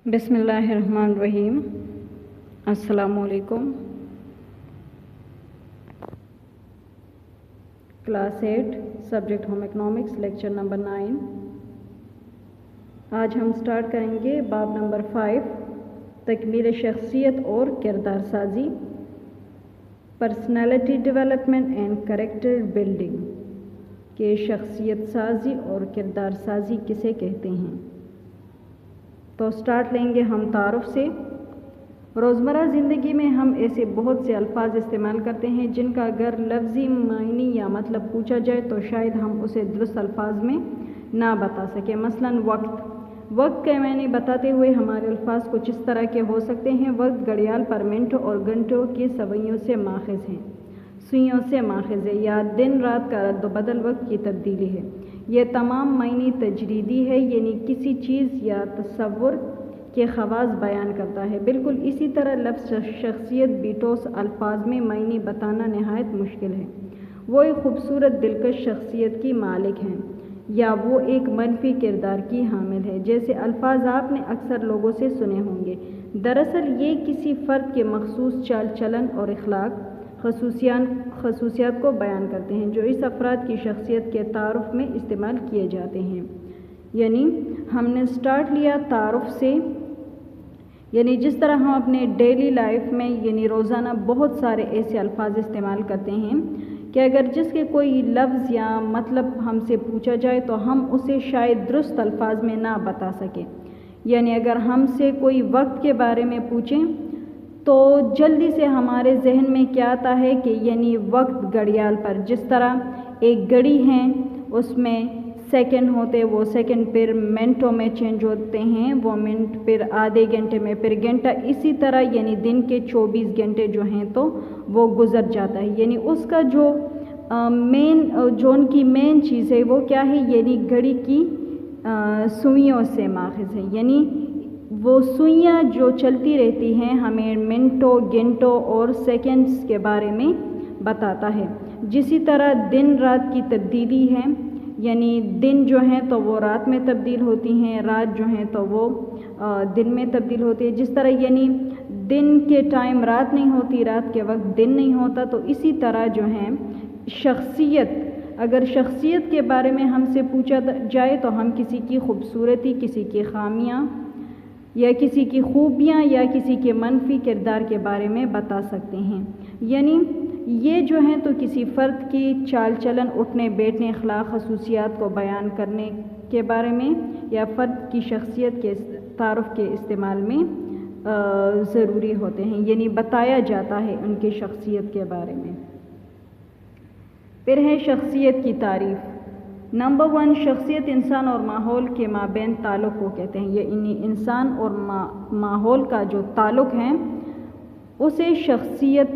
بسم اللہ الرحمن الرحیم۔ السلام علیکم۔ Class 8 subject home economics lecture number 9۔ آج ہم سٹارٹ کریں گے باب نمبر 5، تکمیل شخصیت اور کردار سازی، personality development and character building, کہ شخصیت سازی اور کردار سازی کسے کہتے ہیں۔ تو سٹارٹ لیں گے ہم تعارف سے۔ روزمرہ زندگی میں ہم ایسے بہت سے الفاظ استعمال کرتے ہیں جن کا اگر لفظی معنی یا مطلب پوچھا جائے تو شاید ہم اسے درست الفاظ میں نہ بتا سکیں۔ مثلاً وقت کا معنی بتاتے ہوئے ہمارے الفاظ کچھ اس طرح کے ہو سکتے ہیں: وقت گھڑیال پر منٹ اور گھنٹوں کی سوئیوں سے ماخذ ہے، یا دن رات کا رد و بدل وقت کی تبدیلی ہے۔ یہ تمام معنی تجریدی ہے، یعنی کسی چیز یا تصور کے خواص بیان کرتا ہے۔ بالکل اسی طرح لفظ شخصیت بھی ٹھوس الفاظ میں معنی بتانا نہایت مشکل ہے۔ وہ ایک خوبصورت دلکش شخصیت کی مالک ہے یا وہ ایک منفی کردار کی حامل ہے، جیسے الفاظ آپ نے اکثر لوگوں سے سنے ہوں گے۔ دراصل یہ کسی فرد کے مخصوص چال چلن اور اخلاق خصوصیات کو بیان کرتے ہیں جو اس افراد کی شخصیت کے تعارف میں استعمال کیے جاتے ہیں۔ یعنی ہم نے سٹارٹ لیا تعارف سے، یعنی جس طرح ہم اپنے ڈیلی لائف میں یعنی روزانہ بہت سارے ایسے الفاظ استعمال کرتے ہیں کہ اگر جس کے کوئی لفظ یا مطلب ہم سے پوچھا جائے تو ہم اسے شاید درست الفاظ میں نہ بتا سکیں۔ یعنی اگر ہم سے کوئی وقت کے بارے میں پوچھیں تو جلدی سے ہمارے ذہن میں کیا آتا ہے کہ یعنی وقت گھڑیال پر، جس طرح ایک گھڑی ہے اس میں سیکنڈ ہوتے، وہ سیکنڈ پھر منٹوں میں چینج ہوتے ہیں، وہ منٹ پھر آدھے گھنٹے میں پھر گھنٹہ، اسی طرح یعنی دن کے 24 گھنٹے جو ہیں تو وہ گزر جاتا ہے۔ یعنی اس کا جو ان کی مین چیز ہے وہ کیا ہے، یعنی گھڑی کی سوئیوں سے ماخذ ہے، یعنی وہ سوئیاں جو چلتی رہتی ہیں ہمیں منٹوں، گھنٹوں اور سیکنڈز کے بارے میں بتاتا ہے۔ جسی طرح دن رات کی تبدیلی ہے، یعنی دن جو ہیں تو وہ رات میں تبدیل ہوتی ہیں، رات جو ہیں تو وہ دن میں تبدیل ہوتی ہے۔ جس طرح یعنی دن کے ٹائم رات نہیں ہوتی، رات کے وقت دن نہیں ہوتا، تو اسی طرح جو ہیں اگر شخصیت کے بارے میں ہم سے پوچھا جائے تو ہم کسی کی خوبصورتی، کسی کی خامیاں یا کسی کی خوبیاں یا کسی کے منفی کردار کے بارے میں بتا سکتے ہیں۔ یعنی یہ جو ہیں تو کسی فرد کی چال چلن، اٹھنے بیٹھنے، اخلاق، خصوصیات کو بیان کرنے کے بارے میں یا فرد کی شخصیت کے تعارف کے استعمال میں ضروری ہوتے ہیں، یعنی بتایا جاتا ہے ان کی شخصیت کے بارے میں۔ پھر ہے شخصیت کی تعریف۔ نمبر 1، شخصیت انسان اور ماحول کے مابین تعلق کو کہتے ہیں، یعنی انسان اور ماحول کا جو تعلق ہے اسے شخصیت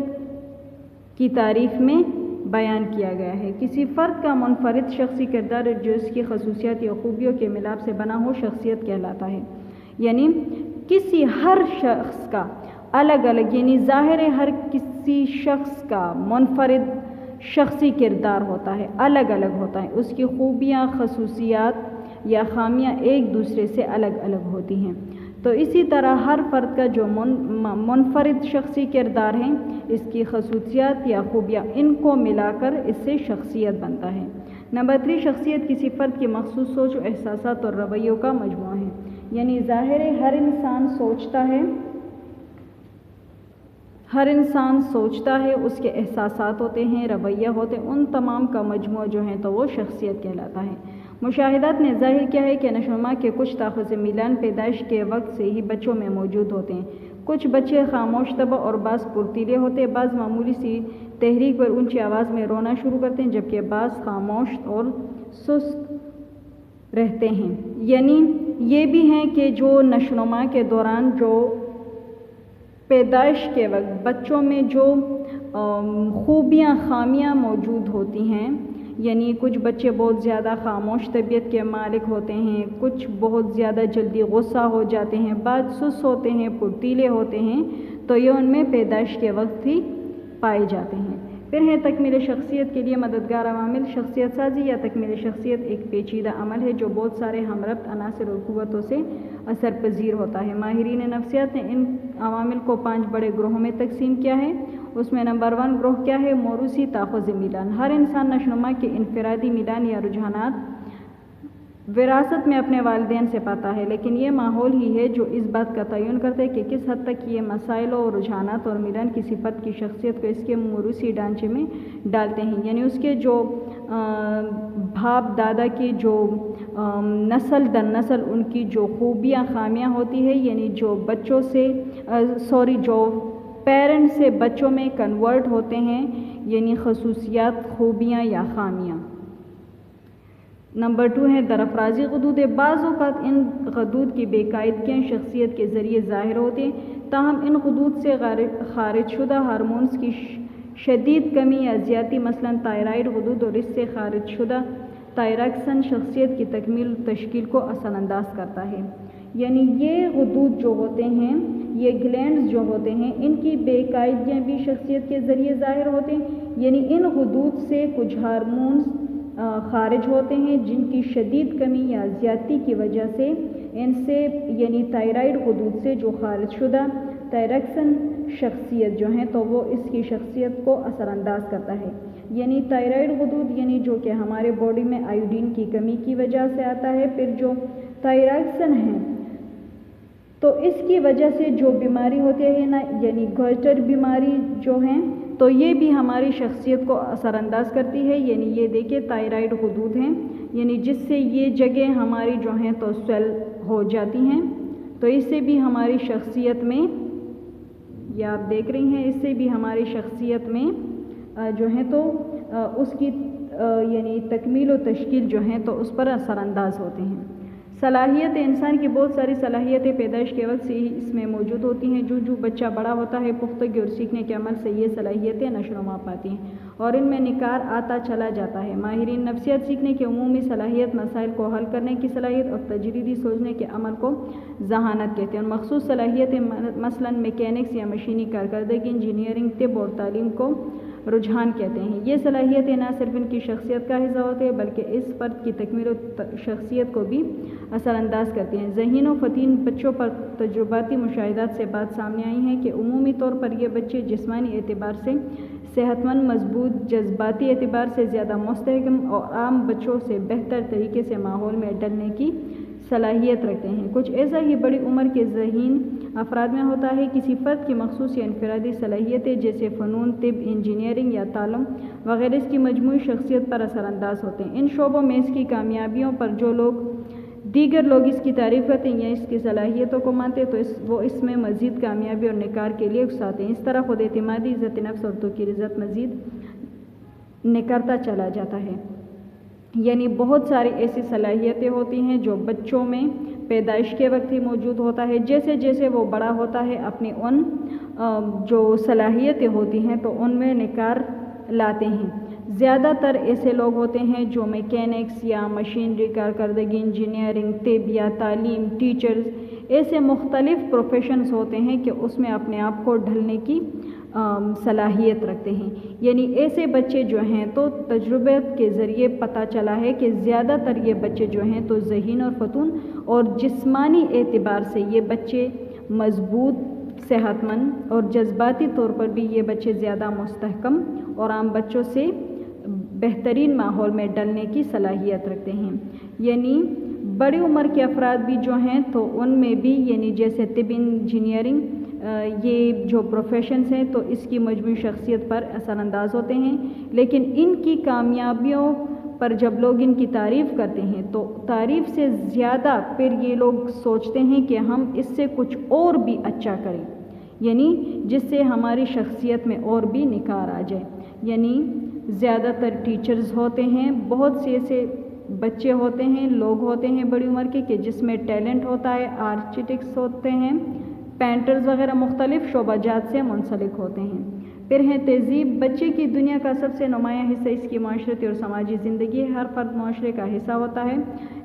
کی تعریف میں بیان کیا گیا ہے۔ کسی فرد کا منفرد شخصی کردار جو اس کی خصوصیات یا خوبیوں کے ملاپ سے بنا ہو شخصیت کہلاتا ہے۔ یعنی کسی ہر شخص کا الگ الگ، یعنی ظاہر ہے ہر کسی شخص کا منفرد شخصی کردار ہوتا ہے، الگ الگ ہوتا ہے، اس کی خوبیاں، خصوصیات یا خامیاں ایک دوسرے سے الگ الگ ہوتی ہیں۔ تو اسی طرح ہر فرد کا جو منفرد شخصی کردار ہے، اس کی خصوصیات یا خوبیاں، ان کو ملا کر اس سے شخصیت بنتا ہے۔ نمبر 3، شخصیت کسی فرد کی مخصوص سوچ و احساسات اور رویوں کا مجموعہ ہے۔ یعنی ظاہر ہے ہر انسان سوچتا ہے، اس کے احساسات ہوتے ہیں، رویہ ہوتے ہیں، ان تمام کا مجموعہ جو ہے تو وہ شخصیت کہلاتا ہے۔ مشاہدات نے ظاہر کیا ہے کہ نشوونما کے کچھ تاخذ میلان پیدائش کے وقت سے ہی بچوں میں موجود ہوتے ہیں۔ کچھ بچے خاموش طبع اور بعض پرتیلے ہوتے ہیں، بعض معمولی سی تحریک پر اونچی آواز میں رونا شروع کرتے ہیں، جبکہ بعض خاموش اور سست رہتے ہیں۔ یعنی یہ بھی ہیں کہ جو نشوونما کے دوران جو پیدائش کے وقت بچوں میں جو خوبیاں، خامیاں موجود ہوتی ہیں، یعنی کچھ بچے بہت زیادہ خاموش طبیعت کے مالک ہوتے ہیں، کچھ بہت زیادہ جلدی غصہ ہو جاتے ہیں، بعض سست ہوتے ہیں، پرتیلے ہوتے ہیں، تو یہ ان میں پیدائش کے وقت ہی پائے جاتے ہیں۔ پھر ہے تکمیل شخصیت کے لیے مددگار عوامل۔ شخصیت سازی یا تکمیل شخصیت ایک پیچیدہ عمل ہے جو بہت سارے ہم ربط عناصر اور قوتوں سے اثر پذیر ہوتا ہے۔ ماہرین نفسیات نے ان عوامل کو 5 بڑے گروہوں میں تقسیم کیا ہے۔ اس میں نمبر 1 گروہ کیا ہے؟ موروثی تاخذ میلان۔ ہر انسان نشوونما کے انفرادی میلان یا رجحانات وراثت میں اپنے والدین سے پاتا ہے، لیکن یہ ماحول ہی ہے جو اس بات کا تعین کرتا ہے کہ کس حد تک یہ مسائل اور رجحانات اور میلان کسی فرد کی شخصیت کو اس کے موروثی ڈھانچے میں ڈالتے ہیں، یعنی اس کے جو باپ دادا کی جو نسل در نسل ان کی جو خوبیاں خامیاں ہوتی ہے، یعنی جو بچوں سے جو پیرنٹ سے بچوں میں کنورٹ ہوتے ہیں، یعنی خصوصیات، خوبیاں یا خامیاں۔ نمبر 2 ہے درافرازی غدود۔ بعض اوقات ان غدود کی بے قاعدگیاں شخصیت کے ذریعے ظاہر ہوتے ہیں، تاہم ان غدود سے خارج شدہ ہارمونز کی شدید کمی یا زیادتی، مثلا تائرائیڈ غدود، اور اس سے خارج شدہ تائراکسن شخصیت کی تکمیل و تشکیل کو اثر انداز کرتا ہے۔ یعنی یہ غدود جو ہوتے ہیں، یہ گلینڈز جو ہوتے ہیں، ان کی بے قاعدگیاں بھی شخصیت کے ذریعے ظاہر ہوتے ہیں، یعنی ان غدود سے کچھ ہارمونز خارج ہوتے ہیں جن کی شدید کمی یا زیادتی کی وجہ سے ان سے، یعنی تائرائیڈ غدود سے جو خارج شدہ تائراکسن شخصیت جو ہیں تو وہ اس کی شخصیت کو اثر انداز کرتا ہے۔ یعنی تائرائیڈ غدود یعنی جو کہ ہمارے باڈی میں آیوڈین کی کمی کی وجہ سے آتا ہے، پھر جو تائراکسن ہیں تو اس کی وجہ سے جو بیماری ہوتی ہے نا، یعنی گوئٹر بیماری جو ہیں تو یہ بھی ہماری شخصیت کو اثر انداز کرتی ہے۔ یعنی یہ دیکھیں تائرائیڈ غدود ہیں، یعنی جس سے یہ جگہ ہماری جو ہیں تو سویل ہو جاتی ہیں، تو اس سے بھی ہماری شخصیت میں، یہ آپ دیکھ رہی ہیں، اس سے بھی ہماری شخصیت میں جو ہیں تو اس کی یعنی تکمیل و تشکیل جو ہیں تو اس پر اثر انداز ہوتے ہیں۔ صلاحیت انسان کی بہت ساری صلاحیتیں پیدائش کے وقت سے ہی اس میں موجود ہوتی ہیں۔ جو بچہ بڑا ہوتا ہے، پختگی اور سیکھنے کے عمل سے یہ صلاحیتیں نشوونما پاتی ہیں اور ان میں نکھار آتا چلا جاتا ہے۔ ماہرین نفسیات سیکھنے کی عمومی صلاحیت، مسائل کو حل کرنے کی صلاحیت اور تجریدی سوچنے کے عمل کو ذہانت کہتے ہیں، اور مخصوص صلاحیتیں مثلا میکینکس یا مشینی کارکردگی، انجینئرنگ، طب اور تعلیم کو رجحان کہتے ہیں۔ یہ صلاحیتیں نہ صرف ان کی شخصیت کا حصہ ہوتے ہیں بلکہ اس فرد کی تکمیل و شخصیت کو بھی اثر انداز کرتی ہیں۔ ذہین و فطین بچوں پر تجرباتی مشاہدات سے بات سامنے آئی ہے کہ عمومی طور پر یہ بچے جسمانی اعتبار سے صحت مند، مضبوط، جذباتی اعتبار سے زیادہ مستحکم اور عام بچوں سے بہتر طریقے سے ماحول میں ڈلنے کی صلاحیت رکھتے ہیں۔ کچھ ایسا ہی بڑی عمر کے ذہین افراد میں ہوتا ہے۔ کسی فرد کی مخصوص یا انفرادی صلاحیتیں جیسے فنون، طب، انجینئرنگ یا تعلیم وغیرہ اس کی مجموعی شخصیت پر اثر انداز ہوتے ہیں۔ ان شعبوں میں اس کی کامیابیوں پر جو دیگر لوگ اس کی تعریف کرتے ہیں یا اس کی صلاحیتوں کو مانتے ہیں تو وہ اس میں مزید کامیابی اور نکھار کے لیے اکساتے ہیں۔ اس طرح خود اعتمادی، عزت نفس اور توقیر عزت مزید نکھرتا چلا جاتا ہے۔ یعنی بہت ساری ایسی صلاحیتیں ہوتی ہیں جو بچوں میں پیدائش کے وقت ہی موجود ہوتا ہے، جیسے جیسے وہ بڑا ہوتا ہے اپنی ان جو صلاحیتیں ہوتی ہیں تو ان میں نکھار لاتے ہیں۔ زیادہ تر ایسے لوگ ہوتے ہیں جو میکینکس یا مشینری کارکردگی، انجینئرنگ، طب یا تعلیم، ٹیچرز، ایسے مختلف پروفیشنز ہوتے ہیں کہ اس میں اپنے آپ کو ڈھلنے کی صلاحیت رکھتے ہیں۔ یعنی ایسے بچے جو ہیں تو تجربے کے ذریعے پتہ چلا ہے کہ زیادہ تر یہ بچے جو ہیں تو ذہین اور فطون اور جسمانی اعتبار سے یہ بچے مضبوط، صحت مند اور جذباتی طور پر بھی یہ بچے زیادہ مستحکم اور عام بچوں سے بہترین ماحول میں ڈلنے کی صلاحیت رکھتے ہیں۔ یعنی بڑی عمر کے افراد بھی جو ہیں تو ان میں بھی یعنی جیسے طب، انجینئرنگ، یہ جو پروفیشنز ہیں تو اس کی مجموعی شخصیت پر اثر انداز ہوتے ہیں، لیکن ان کی کامیابیوں پر جب لوگ ان کی تعریف کرتے ہیں تو تعریف سے زیادہ پھر یہ لوگ سوچتے ہیں کہ ہم اس سے کچھ اور بھی اچھا کریں، یعنی جس سے ہماری شخصیت میں اور بھی نکھار آ جائے۔ یعنی زیادہ تر ٹیچرز ہوتے ہیں، بہت سے ایسے بچے ہوتے ہیں، لوگ ہوتے ہیں بڑی عمر کے کہ جس میں ٹیلنٹ ہوتا ہے، آرکیٹیکٹس ہوتے ہیں، پینٹرز وغیرہ مختلف شعبہ جات سے منسلک ہوتے ہیں۔ پھر ہے تہذیب۔ بچے کی دنیا کا سب سے نمایاں حصہ اس کی معاشرتی اور سماجی زندگی ہے۔ ہر فرد معاشرے کا حصہ ہوتا ہے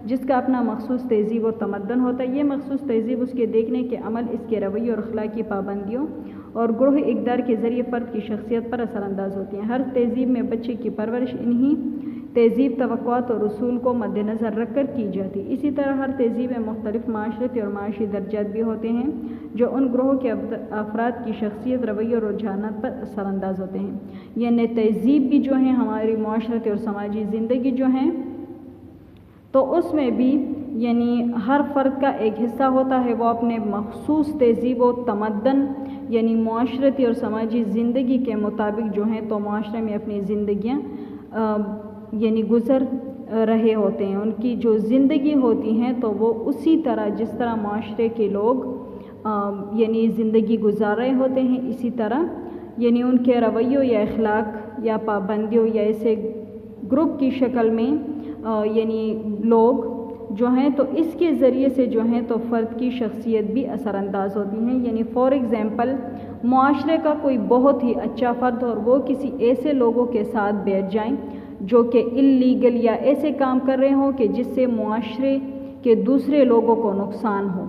جس کا اپنا مخصوص تہذیب و تمدن ہوتا ہے۔ یہ مخصوص تہذیب اس کے دیکھنے کے عمل، اس کے رویے اور اخلاقی پابندیوں اور گروہ اقدار کے ذریعے فرد کی شخصیت پر اثر انداز ہوتی ہیں۔ ہر تہذیب میں بچے کی پرورش انہی تہذیب توقعات اور اصول کو مد نظر رکھ کر کی جاتی ہے۔ اسی طرح ہر تہذیب میں مختلف معاشرتی اور معاشی درجات بھی ہوتے ہیں جو ان گروہوں کے افراد کی شخصیت، رویے اور رجحانات پر اثر انداز ہوتے ہیں۔ یعنی تہذیب بھی جو ہیں ہماری معاشرتی اور سماجی زندگی جو ہیں تو اس میں بھی یعنی ہر فرد کا ایک حصہ ہوتا ہے، وہ اپنے مخصوص تہذیب و تمدن یعنی معاشرتی اور سماجی زندگی کے مطابق جو ہیں تو معاشرے میں اپنی زندگیاں یعنی گزر رہے ہوتے ہیں۔ ان کی جو زندگی ہوتی ہیں تو وہ اسی طرح جس طرح معاشرے کے لوگ یعنی زندگی گزار رہے ہوتے ہیں، اسی طرح یعنی ان کے رویوں یا اخلاق یا پابندیوں یا ایسے گروپ کی شکل میں یعنی لوگ جو ہیں تو اس کے ذریعے سے جو ہیں تو فرد کی شخصیت بھی اثر انداز ہوتی ہیں۔ یعنی فار ایگزامپل معاشرے کا کوئی بہت ہی اچھا فرد اور وہ کسی ایسے لوگوں کے ساتھ بیٹھ جائیں جو کہ اللیگل یا ایسے کام کر رہے ہوں کہ جس سے معاشرے کے دوسرے لوگوں کو نقصان ہو،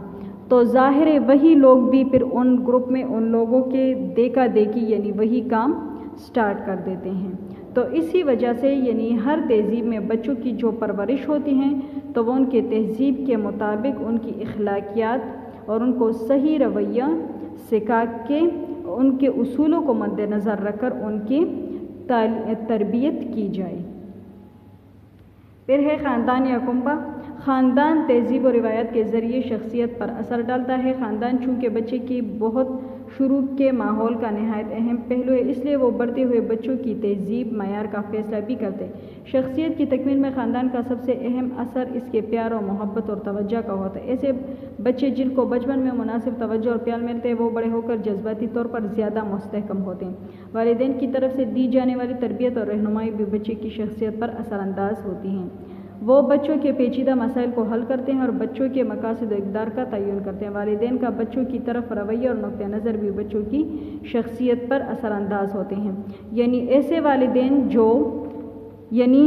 تو ظاہر ہے وہی لوگ بھی پھر ان گروپ میں ان لوگوں کے دیکھا دیکھی یعنی وہی کام سٹارٹ کر دیتے ہیں۔ تو اسی وجہ سے یعنی ہر تہذیب میں بچوں کی جو پرورش ہوتی ہیں تو وہ ان کے تہذیب کے مطابق ان کی اخلاقیات اور ان کو صحیح رویہ سکھا کے ان کے اصولوں کو مد نظر رکھ کر ان کی تربیت کی جائے۔ پھر ہے خاندان یا کنبہ۔ خاندان تہذیب و روایات کے ذریعے شخصیت پر اثر ڈالتا ہے۔ خاندان چونکہ بچے کی بہت شروع کے ماحول کا نہایت اہم پہلو ہے، اس لیے وہ بڑھتے ہوئے بچوں کی تہذیب معیار کا فیصلہ بھی کرتے ہیں۔ شخصیت کی تکمیل میں خاندان کا سب سے اہم اثر اس کے پیار اور محبت اور توجہ کا ہوتا ہے۔ ایسے بچے جن کو بچپن میں مناسب توجہ اور پیار ملتے ہیں وہ بڑے ہو کر جذباتی طور پر زیادہ مستحکم ہوتے ہیں۔ والدین کی طرف سے دی جانے والی تربیت اور رہنمائی بھی بچے کی شخصیت پر اثر انداز ہوتی ہیں۔ وہ بچوں کے پیچیدہ مسائل کو حل کرتے ہیں اور بچوں کے مقاصد و اقدار کا تعین کرتے ہیں۔ والدین کا بچوں کی طرف رویہ اور نقطہ نظر بھی بچوں کی شخصیت پر اثر انداز ہوتے ہیں۔ یعنی ایسے والدین جو یعنی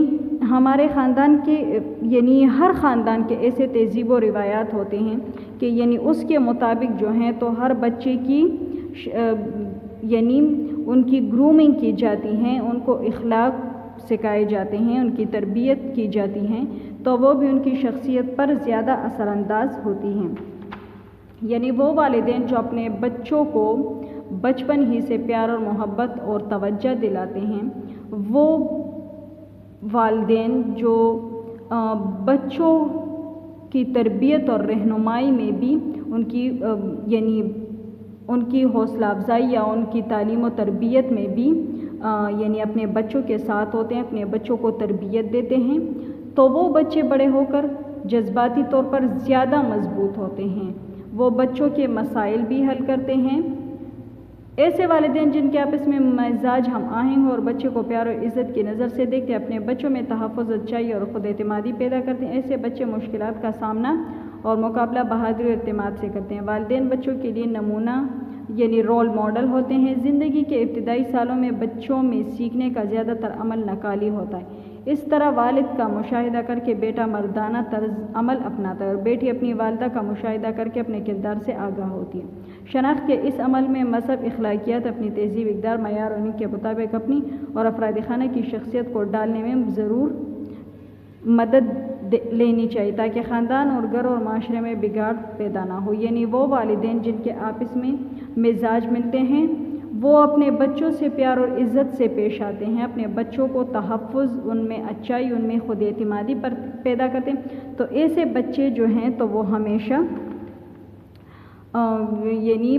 ہمارے خاندان کے یعنی ہر خاندان کے ایسے تہذیب و روایات ہوتے ہیں کہ یعنی اس کے مطابق جو ہیں تو ہر بچے کی یعنی ان کی گرومنگ کی جاتی ہیں، ان کو اخلاق سکھائے جاتے ہیں، ان کی تربیت کی جاتی ہیں تو وہ بھی ان کی شخصیت پر زیادہ اثر انداز ہوتی ہیں۔ یعنی وہ والدین جو اپنے بچوں کو بچپن ہی سے پیار اور محبت اور توجہ دلاتے ہیں، وہ والدین جو بچوں کی تربیت اور رہنمائی میں بھی ان کی یعنی ان کی حوصلہ افزائی یا ان کی تعلیم و تربیت میں بھی یعنی اپنے بچوں کے ساتھ ہوتے ہیں، اپنے بچوں کو تربیت دیتے ہیں، تو وہ بچے بڑے ہو کر جذباتی طور پر زیادہ مضبوط ہوتے ہیں، وہ بچوں کے مسائل بھی حل کرتے ہیں۔ ایسے والدین جن کے آپس میں مزاج ہم آہنگ ہو اور بچے کو پیار اور عزت کی نظر سے دیکھتے ہیں، اپنے بچوں میں تحفظ، اچائی اور خود اعتمادی پیدا کرتے ہیں۔ ایسے بچے مشکلات کا سامنا اور مقابلہ بہادری اور اعتماد سے کرتے ہیں۔ والدین بچوں کے لیے نمونہ یعنی رول ماڈل ہوتے ہیں۔ زندگی کے ابتدائی سالوں میں بچوں میں سیکھنے کا زیادہ تر عمل نقالی ہوتا ہے۔ اس طرح والد کا مشاہدہ کر کے بیٹا مردانہ طرز عمل اپناتا ہے اور بیٹی اپنی والدہ کا مشاہدہ کر کے اپنے کردار سے آگاہ ہوتی ہے۔ شناخت کے اس عمل میں مذہب، اخلاقیات، اپنی تہذیب، اقدار، معیار اور ان کے مطابق اپنی اور افراد خانہ کی شخصیت کو ڈالنے میں ضرور مدد لینی چاہیے تاکہ خاندان اور گھر اور معاشرے میں بگاڑ پیدا نہ ہو۔ یعنی وہ والدین جن کے آپس میں مزاج ملتے ہیں وہ اپنے بچوں سے پیار اور عزت سے پیش آتے ہیں، اپنے بچوں کو تحفظ، ان میں اچائی، ان میں خود اعتمادی پر پیدا کرتے ہیں، تو ایسے بچے جو ہیں تو وہ ہمیشہ یعنی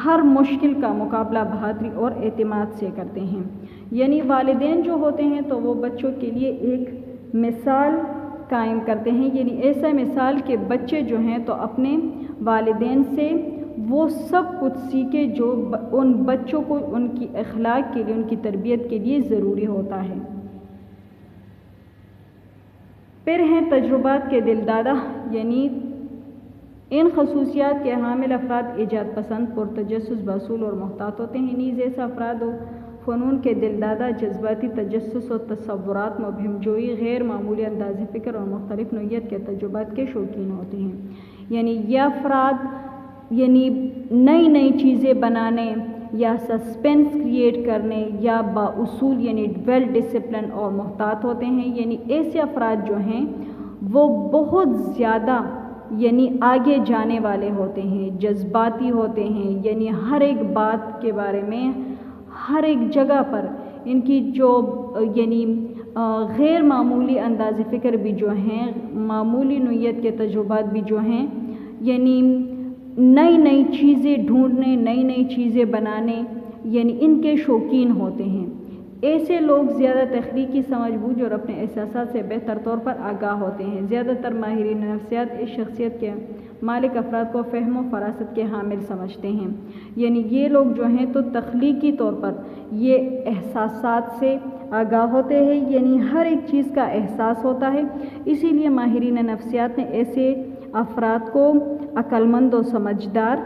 ہر مشکل کا مقابلہ بہادری اور اعتماد سے کرتے ہیں۔ یعنی والدین جو ہوتے ہیں تو وہ بچوں کے لیے ایک مثال قائم کرتے ہیں، یعنی ایسا مثال کہ بچے جو ہیں تو اپنے والدین سے وہ سب کچھ سیکھے جو ان بچوں کو ان کی اخلاق کے لیے، ان کی تربیت کے لیے ضروری ہوتا ہے۔ پھر ہیں تجربات کے دل دادہ، یعنی ان خصوصیات کے حامل افراد ایجاد پسند، پرتجسس، باصول اور محتاط ہوتے ہیں۔ نیز ایسا افراد و فنون کے دل دادہ، جذباتی تجسس و تصورات، مبہم جوئی، غیر معمولی انداز فکر اور مختلف نوعیت کے تجربات کے شوقین ہوتے ہیں۔ یعنی یہ افراد یعنی نئی نئی چیزیں بنانے یا سسپینس کریٹ کرنے یا بااصول یعنی ویل ڈسپلن اور محتاط ہوتے ہیں. یعنی ایسے افراد جو ہیں وہ بہت زیادہ یعنی آگے جانے والے ہوتے ہیں, جذباتی ہوتے ہیں. یعنی ہر ایک بات کے بارے میں ہر ایک جگہ پر ان کی جو یعنی غیر معمولی انداز فکر بھی جو ہیں, معمولی نوعیت کے تجربات بھی جو ہیں, یعنی نئی نئی چیزیں ڈھونڈنے, نئی نئی چیزیں بنانے یعنی ان کے شوقین ہوتے ہیں. ایسے لوگ زیادہ تخلیقی سمجھ بوجھ اور اپنے احساسات سے بہتر طور پر آگاہ ہوتے ہیں. زیادہ تر ماہرین نفسیات اس شخصیت کے مالک افراد کو فہم و فراست کے حامل سمجھتے ہیں. یعنی یہ لوگ جو ہیں تو تخلیقی طور پر یہ احساسات سے آگاہ ہوتے ہیں, یعنی ہر ایک چیز کا احساس ہوتا ہے. اسی لیے ماہرین نفسیات نے ایسے افراد کو عقل مند و سمجھدار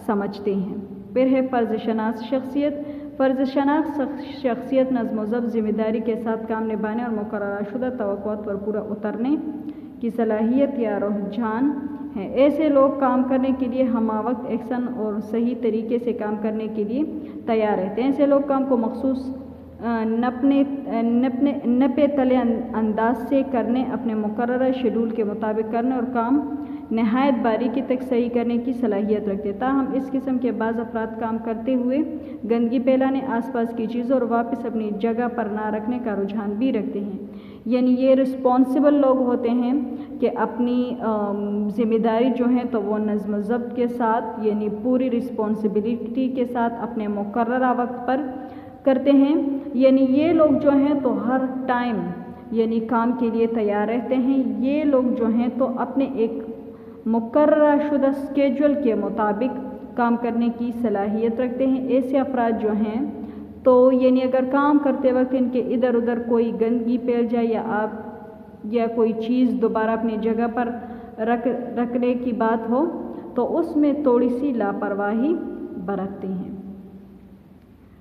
سمجھتے ہیں. پھر ہے فرض شناس شخصیت. فرض شناس شخصیت نظم و ضبط, ذمہ داری کے ساتھ کام نبھانے اور مقررہ شدہ توقعات پر پورا اترنے کی صلاحیت یا رجحان ہے. ایسے لوگ کام کرنے کے لیے ہمہ وقت یکساں اور صحیح طریقے سے کام کرنے کے لیے تیار رہتے ہیں. ایسے لوگ کام کو مخصوص نپے تلے انداز سے کرنے, اپنے مقررہ شیڈول کے مطابق کرنے اور کام نہایت باریکی تک صحیح کرنے کی صلاحیت رکھتے ہیں. تاہم اس قسم کے بعض افراد کام کرتے ہوئے گندگی پھیلانے, آس پاس کی چیزوں اور واپس اپنی جگہ پر نہ رکھنے کا رجحان بھی رکھتے ہیں. یعنی یہ رسپانسبل لوگ ہوتے ہیں کہ اپنی ذمہ داری جو ہے تو وہ نظم و ضبط کے ساتھ یعنی پوری رسپانسبلٹی کے ساتھ اپنے مقررہ وقت پر کرتے ہیں. یعنی یہ لوگ جو ہیں تو ہر ٹائم یعنی کام کے لیے تیار رہتے ہیں. یہ لوگ جو ہیں تو اپنے ایک مقررہ شدہ اسکیجول کے مطابق کام کرنے کی صلاحیت رکھتے ہیں. ایسے افراد جو ہیں تو یعنی اگر کام کرتے وقت ان کے ادھر ادھر کوئی گندگی پھیل جائے یا کوئی چیز دوبارہ اپنی جگہ پر رکھنے کی بات ہو تو اس میں تھوڑی سی لاپرواہی برتتے ہیں.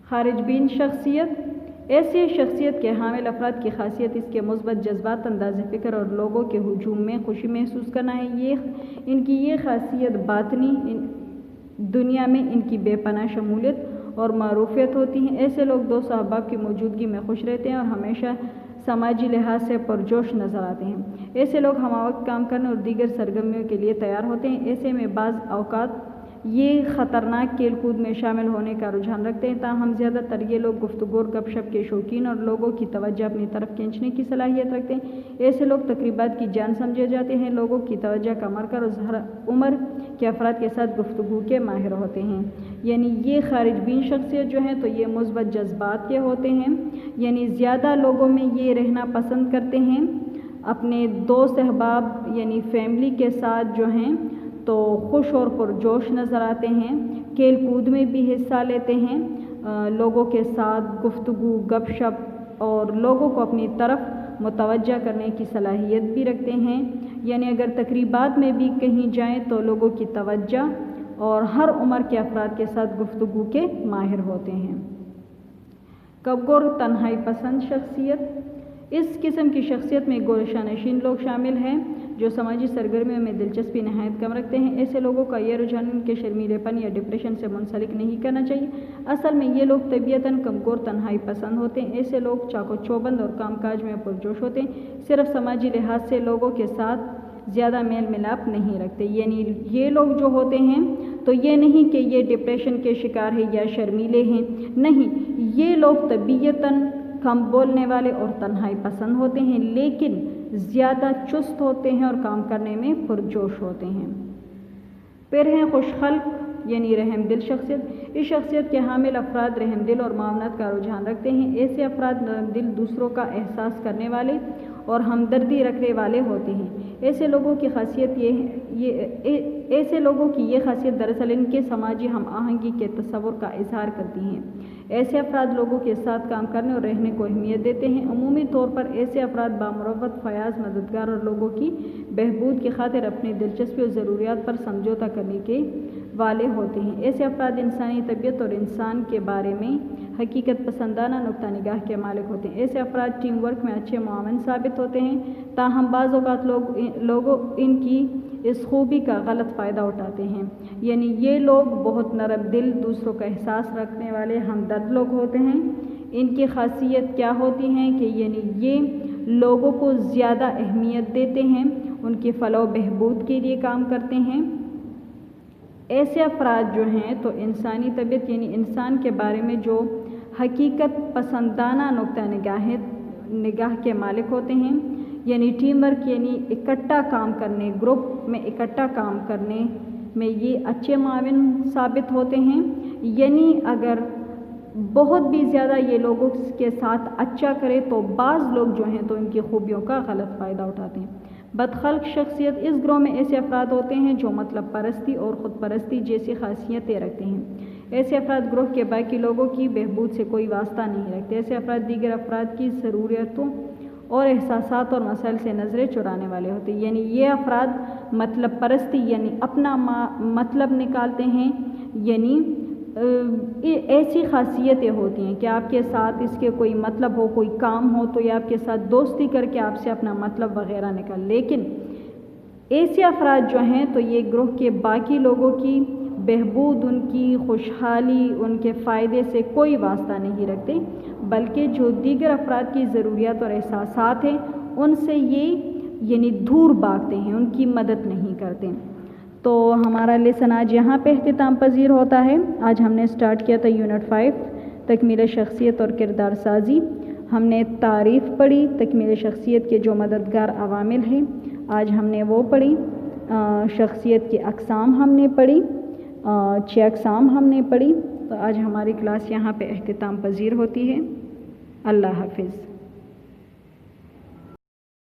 خارج بین شخصیت. ایسی شخصیت کے حامل افراد کی خاصیت اس کے مثبت جذبات, انداز فکر اور لوگوں کے ہجوم میں خوشی محسوس کرنا ہے. ان کی یہ خاصیت باطنی دنیا میں ان کی بے پناہ شمولیت اور معروفیت ہوتی ہیں. ایسے لوگ دوست احباب کی موجودگی میں خوش رہتے ہیں اور ہمیشہ سماجی لحاظ سے پرجوش نظر آتے ہیں. ایسے لوگ ہمہ وقت کام کرنے اور دیگر سرگرمیوں کے لیے تیار ہوتے ہیں. ایسے میں بعض اوقات یہ خطرناک کھیل کود میں شامل ہونے کا رجحان رکھتے ہیں. تاہم زیادہ تر یہ لوگ گفتگو اور گپ شپ کے شوقین اور لوگوں کی توجہ اپنی طرف کھینچنے کی صلاحیت رکھتے ہیں. ایسے لوگ تقریبات کی جان سمجھے جاتے ہیں, لوگوں کی توجہ کا مرکز اور ہر عمر کے افراد کے ساتھ گفتگو کے ماہر ہوتے ہیں. یعنی یہ خارج بین شخصیت جو ہیں تو یہ مثبت جذبات کے ہوتے ہیں. یعنی زیادہ لوگوں میں یہ رہنا پسند کرتے ہیں, اپنے دوست احباب یعنی فیملی کے ساتھ جو ہیں تو خوش اور پرجوش نظر آتے ہیں. کھیل کود میں بھی حصہ لیتے ہیں, لوگوں کے ساتھ گفتگو گپ شپ اور لوگوں کو اپنی طرف متوجہ کرنے کی صلاحیت بھی رکھتے ہیں. یعنی اگر تقریبات میں بھی کہیں جائیں تو لوگوں کی توجہ اور ہر عمر کے افراد کے ساتھ گفتگو کے ماہر ہوتے ہیں. کمگور تنہائی پسند شخصیت. اس قسم کی شخصیت میں گورشہ نشین لوگ شامل ہیں جو سماجی سرگرمیوں میں دلچسپی نہایت کم رکھتے ہیں. ایسے لوگوں کا یہ رجحان ان کے شرمیلے پن یا ڈپریشن سے منسلک نہیں کرنا چاہیے. اصل میں یہ لوگ طبیعتاً کمگور تنہائی پسند ہوتے ہیں. ایسے لوگ چاق و چوبند اور کام کاج میں پرجوش ہوتے ہیں, صرف سماجی لحاظ سے لوگوں کے ساتھ زیادہ میل ملاپ نہیں رکھتے. یعنی یہ لوگ جو ہوتے ہیں تو یہ نہیں کہ یہ ڈپریشن کے شکار ہیں یا شرمیلے ہیں, نہیں, یہ لوگ طبیعتاً کم بولنے والے اور تنہائی پسند ہوتے ہیں لیکن زیادہ چست ہوتے ہیں اور کام کرنے میں پرجوش ہوتے ہیں. پھر ہیں خوش خلق یعنی رحم دل شخصیت. اس شخصیت کے حامل افراد رحم دل اور معاونت کا رجحان رکھتے ہیں. ایسے افراد نرم دل, دوسروں کا احساس کرنے والے اور ہمدردی رکھنے والے ہوتے ہیں. ایسے لوگوں کی یہ خاصیت دراصل ان کے سماجی ہم آہنگی کے تصور کا اظہار کرتی ہیں. ایسے افراد لوگوں کے ساتھ کام کرنے اور رہنے کو اہمیت دیتے ہیں. عمومی طور پر ایسے افراد بامروت, فیاض, مددگار اور لوگوں کی بہبود کی خاطر اپنی دلچسپی اور ضروریات پر سمجھوتا کرنے کے والے ہوتے ہیں. ایسے افراد انسانی طبیعت اور انسان کے بارے میں حقیقت پسندانہ نقطہ نگاہ کے مالک ہوتے ہیں. ایسے افراد ٹیم ورک میں اچھے معاون ثابت ہوتے ہیں. تاہم بعض اوقات لوگ ان کی اس خوبی کا غلط فائدہ اٹھاتے ہیں۔ یعنی یہ لوگ بہت نرم دل، دوسروں کا احساس رکھنے والے ہمدرد لوگ ہوتے ہیں۔ ان کی خاصیت کیا ہوتی ہے کہ یعنی یہ لوگوں کو زیادہ اہمیت دیتے ہیں، ان کی فلاح و بہبود کے لیے کام کرتے ہیں۔ ایسے افراد جو ہیں تو انسانی طبیعت یعنی انسان کے بارے میں جو حقیقت پسندانہ نقطہ نگاہ کے مالک ہوتے ہیں، یعنی ٹیم ورک یعنی اکٹھا کام کرنے، گروپ میں اکٹھا کام کرنے میں یہ اچھے معاون ثابت ہوتے ہیں۔ یعنی اگر بہت بھی زیادہ یہ لوگوں کے ساتھ اچھا کرے تو بعض لوگ جو ہیں تو ان کی خوبیوں کا غلط فائدہ اٹھاتے ہیں۔ بدخلق شخصیت، اس گروہ میں ایسے افراد ہوتے ہیں جو مطلب پرستی اور خود پرستی جیسی خاصیتیں رکھتے ہیں۔ ایسے افراد گروہ کے باقی لوگوں کی بہبود سے کوئی واسطہ نہیں رکھتے۔ ایسے افراد دیگر افراد کی ضروریتوں اور احساسات اور مسائل سے نظریں چرانے والے ہوتے ہیں۔ یعنی یہ افراد مطلب پرستی یعنی اپنا مطلب نکالتے ہیں، یعنی ایسی خاصیتیں ہوتی ہیں کہ آپ کے ساتھ اس کے کوئی مطلب ہو، کوئی کام ہو تو یہ آپ کے ساتھ دوستی کر کے آپ سے اپنا مطلب وغیرہ نکال۔ لیکن ایسے افراد جو ہیں تو یہ گروہ کے باقی لوگوں کی بہبود، ان کی خوشحالی، ان کے فائدے سے کوئی واسطہ نہیں رکھتے، بلکہ جو دیگر افراد کی ضروریات اور احساسات ہیں ان سے یہ یعنی دور بھاگتے ہیں، ان کی مدد نہیں کرتے۔ تو ہمارا لیسن آج یہاں پہ اختتام پذیر ہوتا ہے۔ آج ہم نے سٹارٹ کیا تھا یونٹ 5 تکمیل شخصیت اور کردار سازی۔ ہم نے تعریف پڑھی، تکمیل شخصیت کے جو مددگار عوامل ہیں آج ہم نے وہ پڑھی۔ شخصیت کی اقسام ہم نے پڑھی، 6 اقسام ہم نے پڑھی۔ تو آج ہماری کلاس یہاں پہ اختتام پذیر ہوتی ہے۔ اللہ حافظ۔